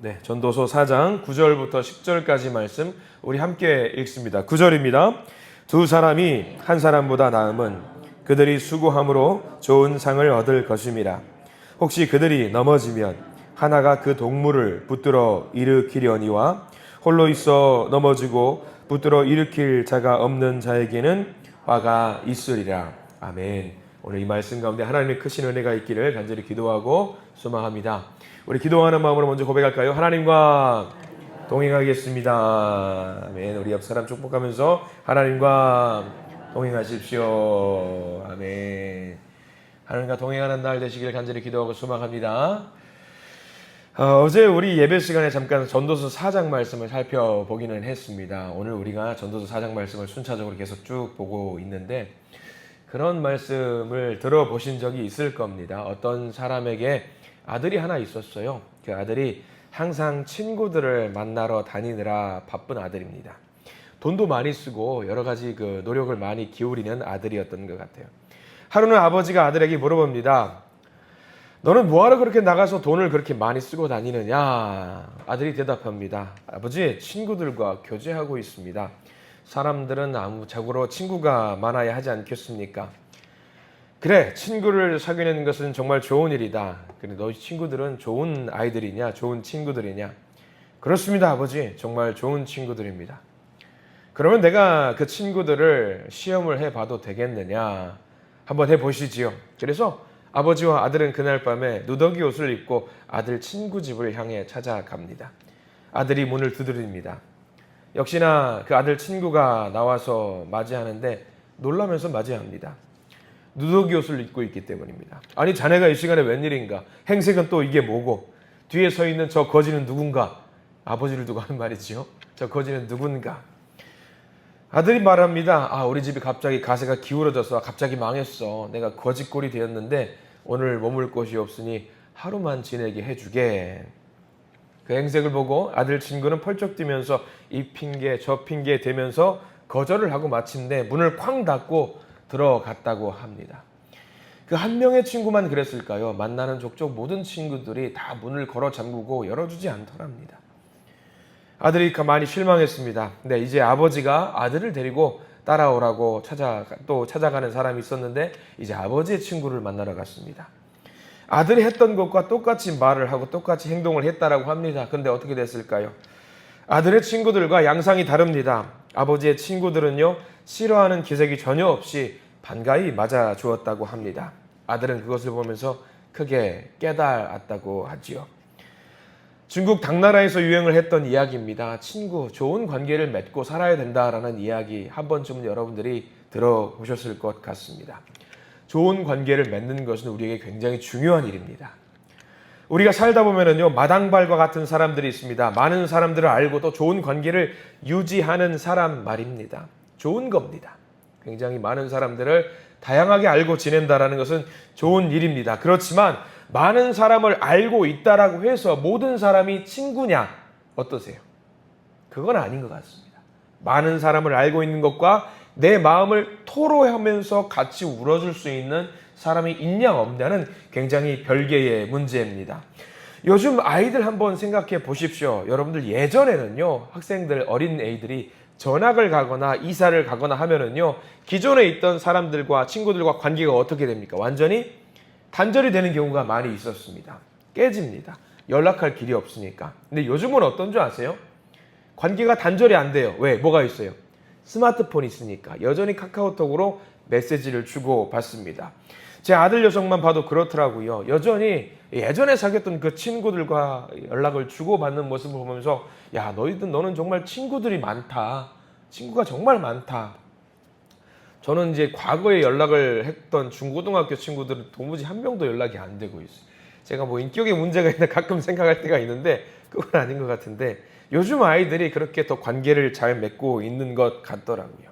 네, 전도서 4장 9절부터 10절까지 말씀 우리 함께 읽습니다. 9절입니다. 두 사람이 한 사람보다 나음은 그들이 수고함으로 좋은 상을 얻을 것임이라. 혹시 그들이 넘어지면 하나가 그 동물을 붙들어 일으키려니와 홀로 있어 넘어지고 붙들어 일으킬 자가 없는 자에게는 화가 있으리라. 아멘. 오늘 이 말씀 가운데 하나님의 크신 은혜가 있기를 간절히 기도하고 소망합니다. 우리 기도하는 마음으로 먼저 고백할까요? 하나님과 동행하겠습니다. 아멘. 우리 옆 사람 축복하면서 하나님과 동행하십시오. 아멘. 하나님과 동행하는 날 되시길 간절히 기도하고 소망합니다. 어제 우리 예배 시간에 잠깐 전도서 4장 말씀을 살펴보기는 했습니다. 오늘 우리가 전도서 4장 말씀을 순차적으로 계속 쭉 보고 있는데 그런 말씀을 들어보신 적이 있을 겁니다. 어떤 사람에게 아들이 하나 있었어요. 그 아들이 항상 친구들을 만나러 다니느라 바쁜 아들입니다. 돈도 많이 쓰고 여러 가지 그 노력을 많이 기울이는 아들이었던 것 같아요. 하루는 아버지가 아들에게 물어봅니다. 너는 뭐하러 그렇게 나가서 돈을 그렇게 많이 쓰고 다니느냐? 아들이 대답합니다. 아버지, 친구들과 교제하고 있습니다. 사람들은 아무짝으로 친구가 많아야 하지 않겠습니까? 그래, 친구를 사귀는 것은 정말 좋은 일이다. 그래, 너희 친구들은 좋은 아이들이냐? 좋은 친구들이냐? 그렇습니다, 아버지. 정말 좋은 친구들입니다. 그러면 내가 그 친구들을 시험을 해봐도 되겠느냐? 한번 해보시지요. 그래서 아버지와 아들은 그날 밤에 누더기 옷을 입고 아들 친구 집을 향해 찾아갑니다. 아들이 문을 두드립니다. 역시나 그 아들 친구가 나와서 맞이하는데 놀라면서 맞이합니다. 누더기 옷을 입고 있기 때문입니다. 아니, 자네가 이 시간에 웬일인가? 행색은 또 이게 뭐고? 뒤에 서 있는 저 거지는 누군가? 아버지를 두고 하는 말이지요. 저 거지는 누군가? 아들이 말합니다. 우리 집이 갑자기 가세가 기울어져서 갑자기 망했어. 내가 거지꼴이 되었는데 오늘 머물 곳이 없으니 하루만 지내게 해주게. 그 행색을 보고 아들 친구는 펄쩍 뛰면서 이 핑계 저 핑계 대면서 거절을 하고 마침내 문을 쾅 닫고 들어갔다고 합니다. 그 한 명의 친구만 그랬을까요? 만나는 족족 모든 친구들이 다 문을 걸어 잠그고 열어주지 않더랍니다. 아들이 많이 실망했습니다. 근데 이제 아버지가 아들을 데리고 따라오라고 찾아가는 사람이 있었는데 이제 아버지의 친구를 만나러 갔습니다. 아들이 했던 것과 똑같이 말을 하고 똑같이 행동을 했다라고 합니다. 근데 어떻게 됐을까요? 아들의 친구들과 양상이 다릅니다. 아버지의 친구들은요, 싫어하는 기색이 전혀 없이 반가이 맞아 주었다고 합니다. 아들은 그것을 보면서 크게 깨달았다고 하지요. 중국 당나라에서 유행을 했던 이야기입니다. 친구, 좋은 관계를 맺고 살아야 된다라는 이야기 한 번쯤은 여러분들이 들어보셨을 것 같습니다. 좋은 관계를 맺는 것은 우리에게 굉장히 중요한 일입니다. 우리가 살다 보면은요, 마당발과 같은 사람들이 있습니다. 많은 사람들을 알고 또 좋은 관계를 유지하는 사람 말입니다. 좋은 겁니다. 굉장히 많은 사람들을 다양하게 알고 지낸다라는 것은 좋은 일입니다. 그렇지만 많은 사람을 알고 있다라고 해서 모든 사람이 친구냐? 어떠세요? 그건 아닌 것 같습니다. 많은 사람을 알고 있는 것과 내 마음을 토로하면서 같이 울어줄 수 있는 사람이 있냐 없냐는 굉장히 별개의 문제입니다. 요즘 아이들 한번 생각해 보십시오. 여러분들 예전에는요, 학생들, 어린 애들이 전학을 가거나 이사를 가거나 하면은요, 기존에 있던 사람들과 친구들과 관계가 어떻게 됩니까? 완전히 단절이 되는 경우가 많이 있었습니다. 깨집니다. 연락할 길이 없으니까. 근데 요즘은 어떤 줄 아세요? 관계가 단절이 안 돼요. 왜? 뭐가 있어요? 스마트폰이 있으니까 여전히 카카오톡으로 메시지를 주고 받습니다. 제 아들 녀석만 봐도 그렇더라고요. 여전히 예전에 사귀었던 그 친구들과 연락을 주고받는 모습을 보면서 야, 너는 정말 친구들이 많다. 친구가 정말 많다. 저는 이제 과거에 연락을 했던 중고등학교 친구들은 도무지 한 명도 연락이 안 되고 있어요. 제가 뭐 인격에 문제가 있나 가끔 생각할 때가 있는데 그건 아닌 것 같은데 요즘 아이들이 그렇게 더 관계를 잘 맺고 있는 것 같더라고요.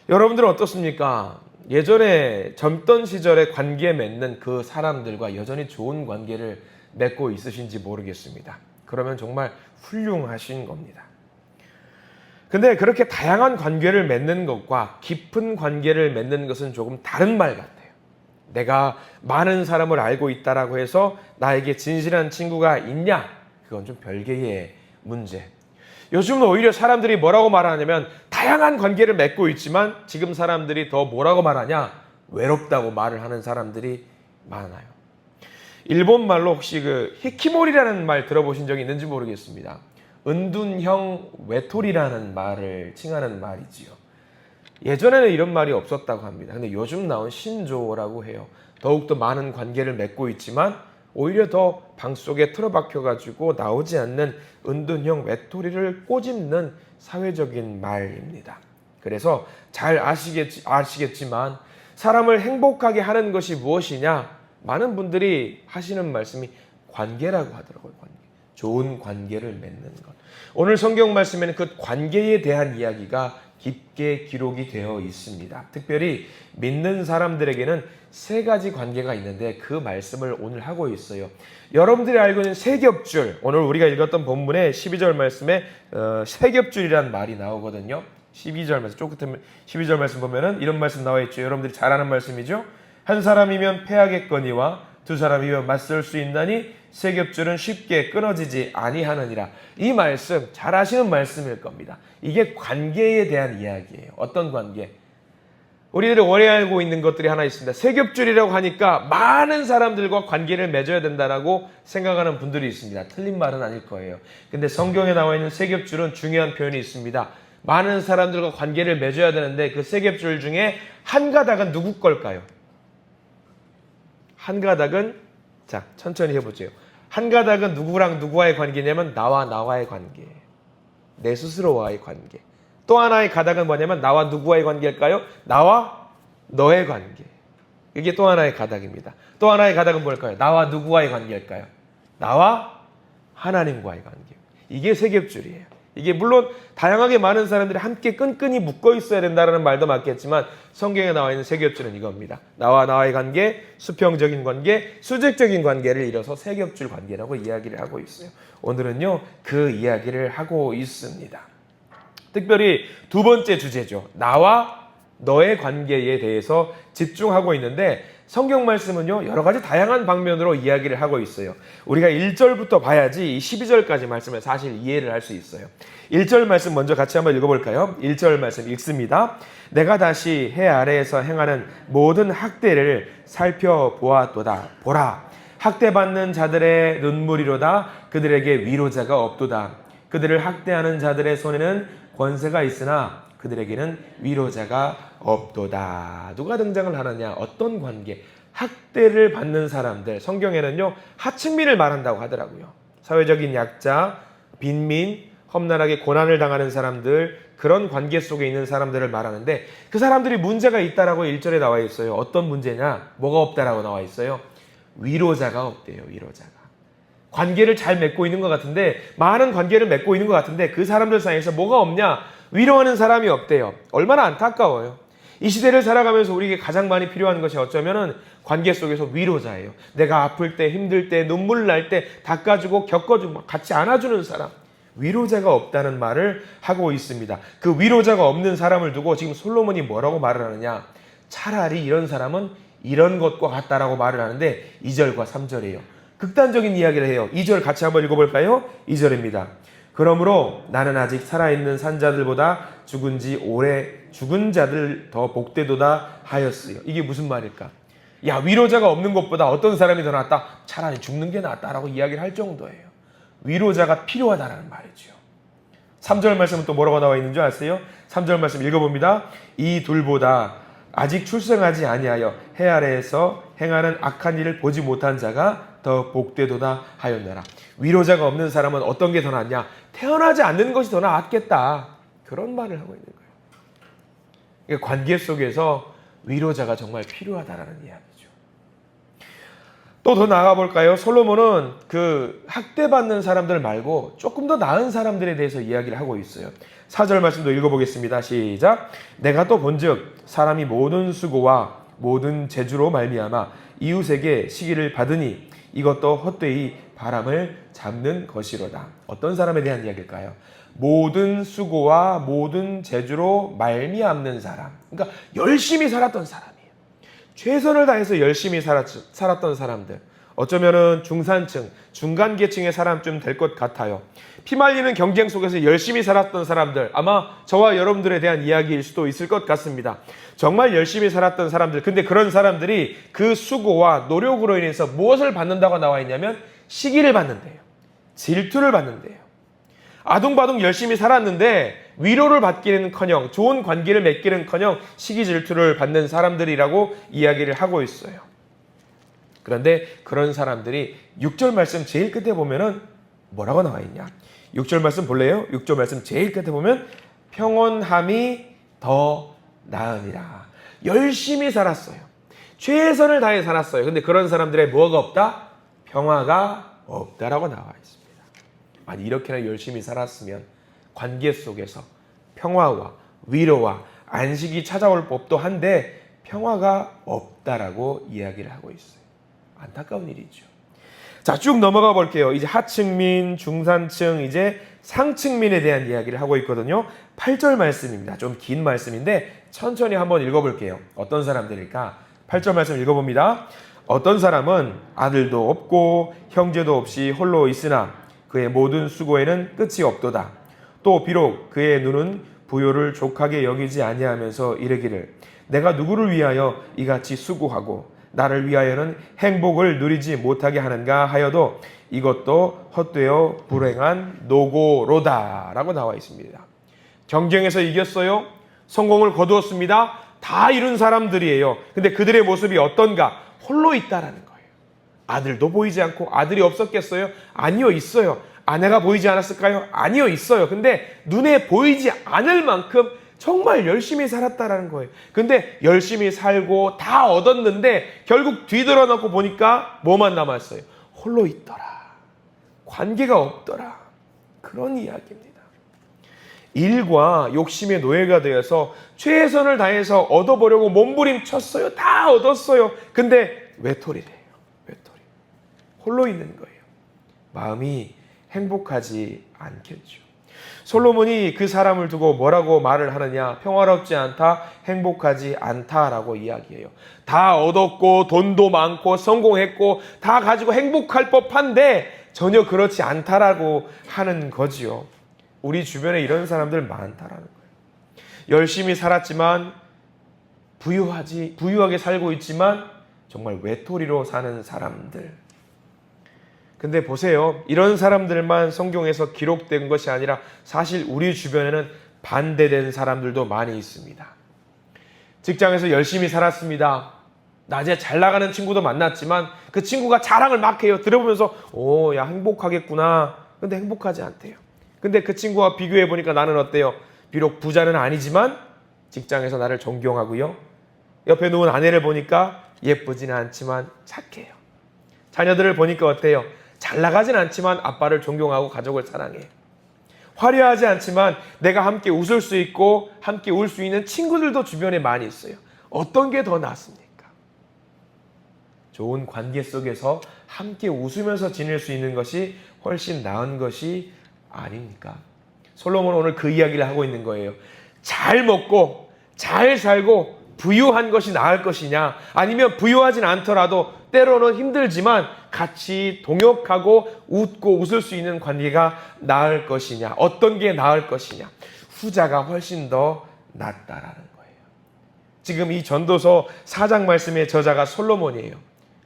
여러분들은 어떻습니까? 예전에 젊던 시절에 관계 맺는 그 사람들과 여전히 좋은 관계를 맺고 있으신지 모르겠습니다. 그러면 정말 훌륭하신 겁니다. 근데 그렇게 다양한 관계를 맺는 것과 깊은 관계를 맺는 것은 조금 다른 말 같아요. 내가 많은 사람을 알고 있다라고 해서 나에게 진실한 친구가 있냐? 그건 좀 별개의 문제. 요즘은 오히려 사람들이 뭐라고 말하냐면 다양한 관계를 맺고 있지만 지금 사람들이 더 뭐라고 말하냐? 외롭다고 말을 하는 사람들이 많아요. 일본 말로 혹시 그 히키모리라는 말 들어보신 적이 있는지 모르겠습니다. 은둔형 외톨이라는 말을 칭하는 말이지요. 예전에는 이런 말이 없었다고 합니다. 근데 요즘 나온 신조어라고 해요. 더욱더 많은 관계를 맺고 있지만 오히려 더 방 속에 틀어박혀가지고 나오지 않는 은둔형 외톨이를 꼬집는 사회적인 말입니다. 그래서 잘 아시겠지만 사람을 행복하게 하는 것이 무엇이냐? 많은 분들이 하시는 말씀이 관계라고 하더라고요. 관계. 좋은 관계를 맺는 것. 오늘 성경 말씀에는 그 관계에 대한 이야기가 깊게 기록이 되어 있습니다. 특별히 믿는 사람들에게는 세 가지 관계가 있는데 그 말씀을 오늘 하고 있어요. 여러분들이 알고 있는 세겹줄, 오늘 우리가 읽었던 본문의 12절 말씀에 세겹줄이라는 말이 나오거든요. 12절 말씀, 쪼끗한 12절 말씀 보면은 이런 말씀 나와 있죠. 여러분들이 잘 아는 말씀이죠. 한 사람이면 패하겠거니와 두 사람이면 맞설 수 있나니 세겹줄은 쉽게 끊어지지 아니하느니라. 이 말씀 잘 아시는 말씀일 겁니다. 이게 관계에 대한 이야기예요. 어떤 관계? 우리들이 오래 알고 있는 것들이 하나 있습니다. 세겹줄이라고 하니까 많은 사람들과 관계를 맺어야 된다라고 생각하는 분들이 있습니다. 틀린 말은 아닐 거예요. 근데 성경에 나와 있는 세겹줄은 중요한 표현이 있습니다. 많은 사람들과 관계를 맺어야 되는데 그 세겹줄 중에 한 가닥은 누구 걸까요? 한 가닥은, 자, 천천히 해보죠. 한 가닥은 누구랑 누구와의 관계냐면 나와의 관계. 내 스스로와의 관계. 또 하나의 가닥은 뭐냐면 나와 누구와의 관계일까요? 나와 너의 관계. 이게 또 하나의 가닥입니다. 또 하나의 가닥은 뭘까요? 나와 누구와의 관계일까요? 나와 하나님과의 관계. 이게 세겹줄이에요. 이게 물론 다양하게 많은 사람들이 함께 끈끈이 묶어 있어야 된다는 말도 맞겠지만 성경에 나와 있는 세겹줄은 이겁니다. 나와 나와의 관계, 수평적인 관계, 수직적인 관계를 이뤄서 세겹줄 관계라고 이야기를 하고 있어요. 오늘은요 그 이야기를 하고 있습니다. 특별히 두 번째 주제죠. 나와 너의 관계에 대해서 집중하고 있는데 성경 말씀은요 여러 가지 다양한 방면으로 이야기를 하고 있어요. 우리가 1절부터 봐야지 12절까지 말씀을 사실 이해를 할 수 있어요. 1절 말씀 먼저 같이 한번 읽어볼까요? 1절 말씀 읽습니다. 내가 다시 해 아래에서 행하는 모든 학대를 살펴보았도다. 보라, 학대받는 자들의 눈물이로다. 그들에게 위로자가 없도다. 그들을 학대하는 자들의 손에는 권세가 있으나 그들에게는 위로자가 없도다. 누가 등장을 하느냐? 어떤 관계? 학대를 받는 사람들. 성경에는요 하층민을 말한다고 하더라고요. 사회적인 약자, 빈민, 험난하게 고난을 당하는 사람들, 그런 관계 속에 있는 사람들을 말하는데 그 사람들이 문제가 있다라고 1절에 나와 있어요. 어떤 문제냐? 뭐가 없다라고 나와 있어요? 위로자가 없대요. 위로자가. 관계를 잘 맺고 있는 것 같은데, 많은 관계를 맺고 있는 것 같은데 그 사람들 사이에서 뭐가 없냐? 위로하는 사람이 없대요. 얼마나 안타까워요. 이 시대를 살아가면서 우리에게 가장 많이 필요한 것이 어쩌면은 관계 속에서 위로자예요. 내가 아플 때, 힘들 때, 눈물 날 때 닦아주고 겪어주고 같이 안아주는 사람. 위로자가 없다는 말을 하고 있습니다. 그 위로자가 없는 사람을 두고 지금 솔로몬이 뭐라고 말을 하느냐? 차라리 이런 사람은 이런 것과 같다라고 말을 하는데 2절과 3절이에요. 극단적인 이야기를 해요. 2절 같이 한번 읽어볼까요? 2절입니다. 그러므로 나는 아직 살아있는 산자들보다 죽은 지 오래 죽은 자들 더 복되도다 하였어요. 이게 무슨 말일까? 야, 위로자가 없는 것보다 어떤 사람이 더 낫다? 차라리 죽는 게 낫다라고 이야기를 할 정도예요. 위로자가 필요하다라는 말이죠. 3절 말씀은 또 뭐라고 나와 있는 줄 아세요? 3절 말씀 읽어봅니다. 이 둘보다 아직 출생하지 아니하여 해 아래에서 행하는 악한 일을 보지 못한 자가 더 복되도다 하였노라. 위로자가 없는 사람은 어떤 게 더 낫냐? 태어나지 않는 것이 더 낫겠다. 그런 말을 하고 있는 거예요. 그러니까 관계 속에서 위로자가 정말 필요하다라는 이야기죠. 또 더 나아가 볼까요? 솔로몬은 그 학대받는 사람들 말고 조금 더 나은 사람들에 대해서 이야기를 하고 있어요. 4절 말씀도 읽어보겠습니다. 시작. 내가 또 본즉 사람이 모든 수고와 모든 재주로 말미암아 이웃에게 시기를 받으니 이것도 헛되이 바람을 잡는 것이로다. 어떤 사람에 대한 이야기일까요? 모든 수고와 모든 재주로 말미암는 사람. 그러니까 열심히 살았던 사람이에요. 최선을 다해서 열심히 살았던 사람들. 어쩌면은 중산층, 중간 계층의 사람쯤 될 것 같아요. 피말리는 경쟁 속에서 열심히 살았던 사람들, 아마 저와 여러분들에 대한 이야기일 수도 있을 것 같습니다. 정말 열심히 살았던 사람들, 근데 그런 사람들이 그 수고와 노력으로 인해서 무엇을 받는다고 나와 있냐면 시기를 받는데요. 질투를 받는데요. 아둥바둥 열심히 살았는데 위로를 받기는커녕 좋은 관계를 맺기는커녕 시기 질투를 받는 사람들이라고 이야기를 하고 있어요. 그런데 그런 사람들이 6절 말씀 제일 끝에 보면은 뭐라고 나와 있냐? 6절 말씀 볼래요? 6절 말씀 제일 끝에 보면 평온함이 더 나으니라. 열심히 살았어요. 최선을 다해 살았어요. 근데 그런 사람들의 뭐가 없다? 평화가 없다라고 나와 있습니다. 아니, 이렇게나 열심히 살았으면 관계 속에서 평화와 위로와 안식이 찾아올 법도 한데 평화가 없다라고 이야기를 하고 있어요. 안타까운 일이죠. 자, 쭉 넘어가 볼게요. 이제 하층민, 중산층, 이제 상층민에 대한 이야기를 하고 있거든요. 8절 말씀입니다. 좀 긴 말씀인데 천천히 한번 읽어볼게요. 어떤 사람들일까? 8절 말씀 읽어봅니다. 어떤 사람은 아들도 없고 형제도 없이 홀로 있으나 그의 모든 수고에는 끝이 없도다. 또 비록 그의 눈은 부요를 족하게 여기지 아니하면서 이르기를 내가 누구를 위하여 이같이 수고하고 나를 위하여는 행복을 누리지 못하게 하는가 하여도 이것도 헛되어 불행한 노고로다 라고 나와 있습니다. 경쟁에서 이겼어요. 성공을 거두었습니다. 다 이룬 사람들이에요. 근데 그들의 모습이 어떤가? 홀로 있다라는 거예요. 아들도 보이지 않고 아들이 없었겠어요? 아니요, 있어요. 아내가 보이지 않았을까요? 아니요, 있어요. 근데 눈에 보이지 않을 만큼 정말 열심히 살았다라는 거예요. 근데 열심히 살고 다 얻었는데 결국 뒤돌아놓고 보니까 뭐만 남았어요? 홀로 있더라. 관계가 없더라. 그런 이야기입니다. 일과 욕심의 노예가 되어서 최선을 다해서 얻어보려고 몸부림쳤어요. 다 얻었어요. 근데 외톨이래요. 외톨이. 홀로 있는 거예요. 마음이 행복하지 않겠죠. 솔로몬이 그 사람을 두고 뭐라고 말을 하느냐? 평화롭지 않다, 행복하지 않다라고 이야기해요. 다 얻었고 돈도 많고 성공했고 다 가지고 행복할 법한데 전혀 그렇지 않다라고 하는 거지요. 우리 주변에 이런 사람들 많다라는 거예요. 열심히 살았지만 부유하게 살고 있지만 정말 외톨이로 사는 사람들. 근데 보세요. 이런 사람들만 성경에서 기록된 것이 아니라 사실 우리 주변에는 반대된 사람들도 많이 있습니다. 직장에서 열심히 살았습니다. 낮에 잘 나가는 친구도 만났지만 그 친구가 자랑을 막 해요. 들어보면서 야, 행복하겠구나. 근데 행복하지 않대요. 근데 그 친구와 비교해 보니까 나는 어때요? 비록 부자는 아니지만 직장에서 나를 존경하고요. 옆에 누운 아내를 보니까 예쁘지는 않지만 착해요. 자녀들을 보니까 어때요? 잘 나가진 않지만 아빠를 존경하고 가족을 사랑해. 화려하지 않지만 내가 함께 웃을 수 있고 함께 울 수 있는 친구들도 주변에 많이 있어요. 어떤 게 더 낫습니까? 좋은 관계 속에서 함께 웃으면서 지낼 수 있는 것이 훨씬 나은 것이 아닙니까? 솔로몬은 오늘 그 이야기를 하고 있는 거예요. 잘 먹고 잘 살고 부유한 것이 나을 것이냐, 아니면 부유하진 않더라도 때로는 힘들지만 같이 동역하고 웃고 웃을 수 있는 관계가 나을 것이냐, 어떤 게 나을 것이냐. 후자가 훨씬 더 낫다라는 거예요. 지금 이 전도서 4장 말씀의 저자가 솔로몬이에요.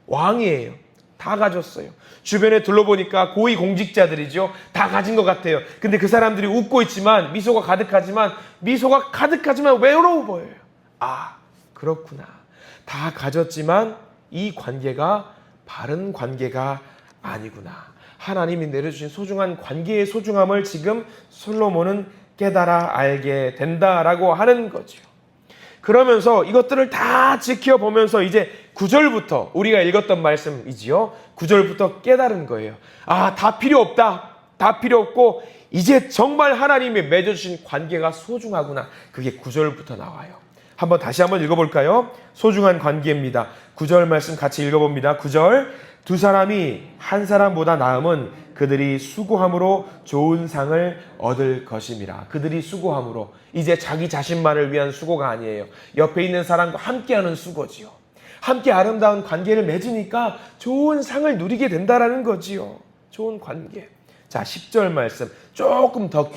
왕이에요. 다 가졌어요. 주변에 둘러보니까 고위 공직자들이죠. 다 가진 것 같아요. 근데 그 사람들이 웃고 있지만 미소가 가득하지만 외로워 보여요. 아, 그렇구나. 다 가졌지만 이 관계가 바른 관계가 아니구나. 하나님이 내려주신 소중한 관계의 소중함을 지금 솔로몬은 깨달아 알게 된다라고 하는 거죠. 그러면서 이것들을 다 지켜보면서 이제 9절부터 우리가 읽었던 말씀이지요. 9절부터 깨달은 거예요. 아, 다 필요 없다. 다 필요 없고 이제 정말 하나님이 맺어주신 관계가 소중하구나. 그게 9절부터 나와요. 다시 한번 읽어볼까요? 소중한 관계입니다. 9절 말씀 같이 읽어봅니다. 9절. 두 사람이 한 사람보다 나음은 그들이 수고함으로 좋은 상을 얻을 것임이라. 그들이 수고함으로. 이제 자기 자신만을 위한 수고가 아니에요. 옆에 있는 사람과 함께하는 수고지요. 함께 아름다운 관계를 맺으니까 좋은 상을 누리게 된다라는 거지요. 좋은 관계. 자, 10절 말씀 조금 더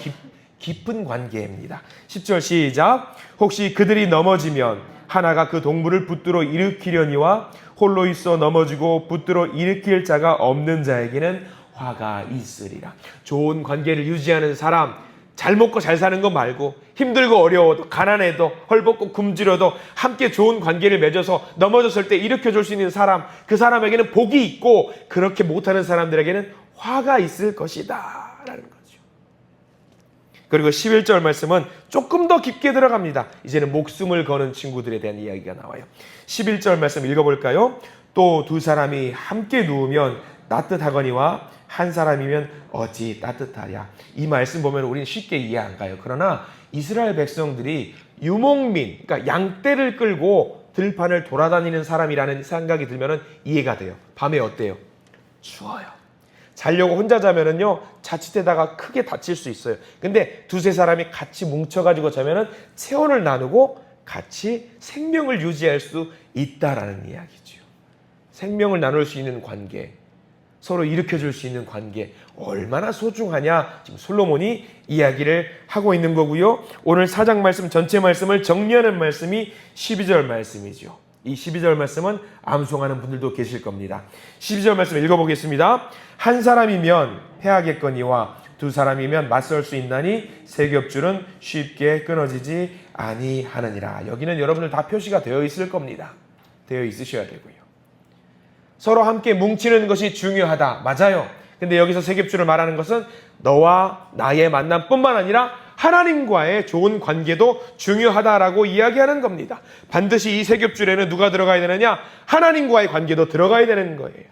깊은 관계입니다. 10절 시작. 혹시 그들이 넘어지면 하나가 그 동물을 붙들어 일으키려니와 홀로 있어 넘어지고 붙들어 일으킬 자가 없는 자에게는 화가 있으리라. 좋은 관계를 유지하는 사람, 잘 먹고 잘 사는 거 말고 힘들고 어려워도 가난해도 헐벗고 굶주려도 함께 좋은 관계를 맺어서 넘어졌을 때 일으켜줄 수 있는 사람, 그 사람에게는 복이 있고 그렇게 못하는 사람들에게는 화가 있을 것이다 라는 거죠. 그리고 11절 말씀은 조금 더 깊게 들어갑니다. 이제는 목숨을 거는 친구들에 대한 이야기가 나와요. 11절 말씀 읽어볼까요? 또 두 사람이 함께 누우면 따뜻하거니와 한 사람이면 어찌 따뜻하랴. 이 말씀 보면 우리는 쉽게 이해 안 가요. 그러나 이스라엘 백성들이 유목민, 그러니까 양떼를 끌고 들판을 돌아다니는 사람이라는 생각이 들면 이해가 돼요. 밤에 어때요? 추워요. 자려고 혼자 자면은요, 자칫하다가 크게 다칠 수 있어요. 근데 두세 사람이 같이 뭉쳐가지고 자면은 체온을 나누고 같이 생명을 유지할 수 있다라는 이야기죠. 생명을 나눌 수 있는 관계, 서로 일으켜줄 수 있는 관계, 얼마나 소중하냐 지금 솔로몬이 이야기를 하고 있는 거고요. 오늘 4장 말씀 전체 말씀을 정리하는 말씀이 12절 말씀이죠. 이 12절 말씀은 암송하는 분들도 계실 겁니다. 12절 말씀 읽어보겠습니다. 한 사람이면 패하겠거니와 두 사람이면 맞설 수 있나니 세 겹줄은 쉽게 끊어지지 아니하느니라. 여기는 여러분들 다 표시가 되어 있을 겁니다. 되어 있으셔야 되고요. 서로 함께 뭉치는 것이 중요하다. 맞아요. 근데 여기서 세 겹줄을 말하는 것은 너와 나의 만남뿐만 아니라 하나님과의 좋은 관계도 중요하다라고 이야기하는 겁니다. 반드시 이 세 겹줄에는 누가 들어가야 되느냐? 하나님과의 관계도 들어가야 되는 거예요.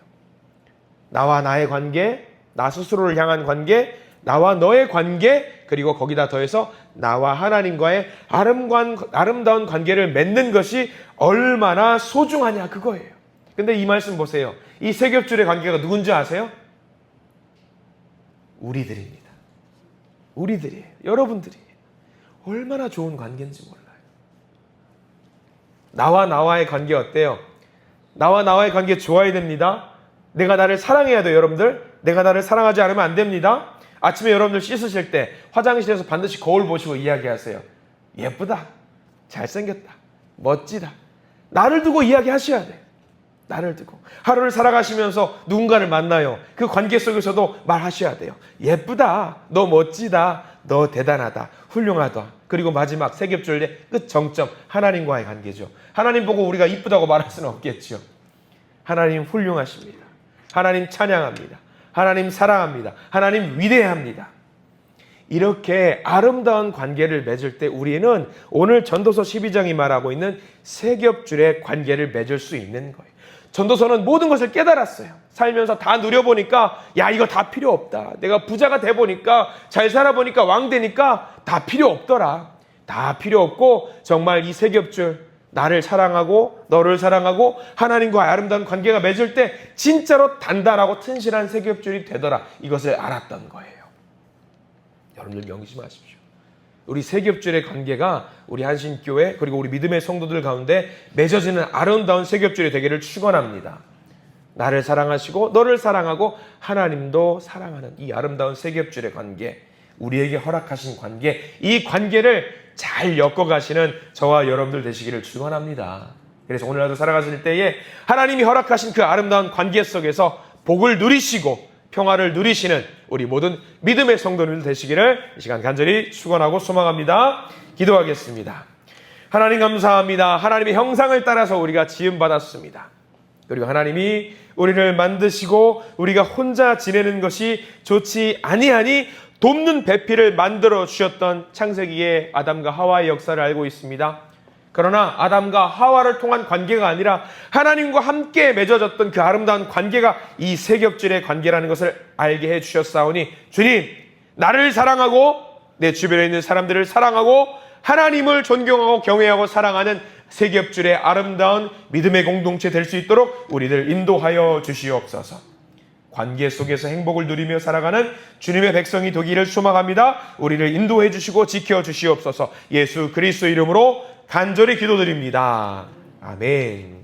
나와 나의 관계, 나 스스로를 향한 관계, 나와 너의 관계, 그리고 거기다 더해서 나와 하나님과의 아름다운 관계를 맺는 것이 얼마나 소중하냐 그거예요. 근데 이 말씀 보세요. 이 세 겹줄의 관계가 누군지 아세요? 우리들입니다. 우리들이에요. 여러분들이에요. 얼마나 좋은 관계인지 몰라요. 나와 나와의 관계 어때요? 나와 나와의 관계 좋아야 됩니다. 내가 나를 사랑해야 돼요, 여러분들. 내가 나를 사랑하지 않으면 안 됩니다. 아침에 여러분들 씻으실 때 화장실에서 반드시 거울 보시고 이야기하세요. 예쁘다. 잘생겼다. 멋지다. 나를 두고 이야기하셔야 돼요. 나를 두고. 하루를 살아가시면서 누군가를 만나요. 그 관계 속에서도 말하셔야 돼요. 예쁘다. 너 멋지다. 너 대단하다. 훌륭하다. 그리고 마지막 세 겹줄의 끝 정점. 하나님과의 관계죠. 하나님 보고 우리가 이쁘다고 말할 수는 없겠죠. 하나님 훌륭하십니다. 하나님 찬양합니다. 하나님 사랑합니다. 하나님 위대합니다. 이렇게 아름다운 관계를 맺을 때 우리는 오늘 전도서 12장이 말하고 있는 세 겹줄의 관계를 맺을 수 있는 거예요. 전도서는 모든 것을 깨달았어요. 살면서 다 누려보니까 야 이거 다 필요 없다. 내가 부자가 돼보니까 잘 살아보니까 왕 되니까 다 필요 없더라. 다 필요 없고 정말 이 세 겹줄 나를 사랑하고 너를 사랑하고 하나님과 아름다운 관계가 맺을 때 진짜로 단단하고 튼실한 세 겹줄이 되더라. 이것을 알았던 거예요. 여러분들 명심하십시오. 우리 세 겹줄의 관계가 우리 한신교회 그리고 우리 믿음의 성도들 가운데 맺어지는 아름다운 세 겹줄이 되기를 축원합니다. 나를 사랑하시고 너를 사랑하고 하나님도 사랑하는 이 아름다운 세 겹줄의 관계, 우리에게 허락하신 관계, 이 관계를 잘 엮어가시는 저와 여러분들 되시기를 축원합니다. 그래서 오늘 하루 살아가실 때에 하나님이 허락하신 그 아름다운 관계 속에서 복을 누리시고 평화를 누리시는 우리 모든 믿음의 성도들 되시기를 이 시간 간절히 축원하고 소망합니다. 기도하겠습니다. 하나님 감사합니다. 하나님의 형상을 따라서 우리가 지음받았습니다. 그리고 하나님이 우리를 만드시고 우리가 혼자 지내는 것이 좋지 아니하니 돕는 배필을 만들어 주셨던 창세기의 아담과 하와의 역사를 알고 있습니다. 그러나 아담과 하와를 통한 관계가 아니라 하나님과 함께 맺어졌던 그 아름다운 관계가 이 세 겹줄의 관계라는 것을 알게 해주셨사오니 주님, 나를 사랑하고 내 주변에 있는 사람들을 사랑하고 하나님을 존경하고 경외하고 사랑하는 세 겹줄의 아름다운 믿음의 공동체 될 수 있도록 우리들 인도하여 주시옵소서. 관계 속에서 행복을 누리며 살아가는 주님의 백성이 되기를 소망합니다. 우리를 인도해 주시고 지켜 주시옵소서. 예수 그리스도 이름으로 간절히 기도드립니다. 아멘.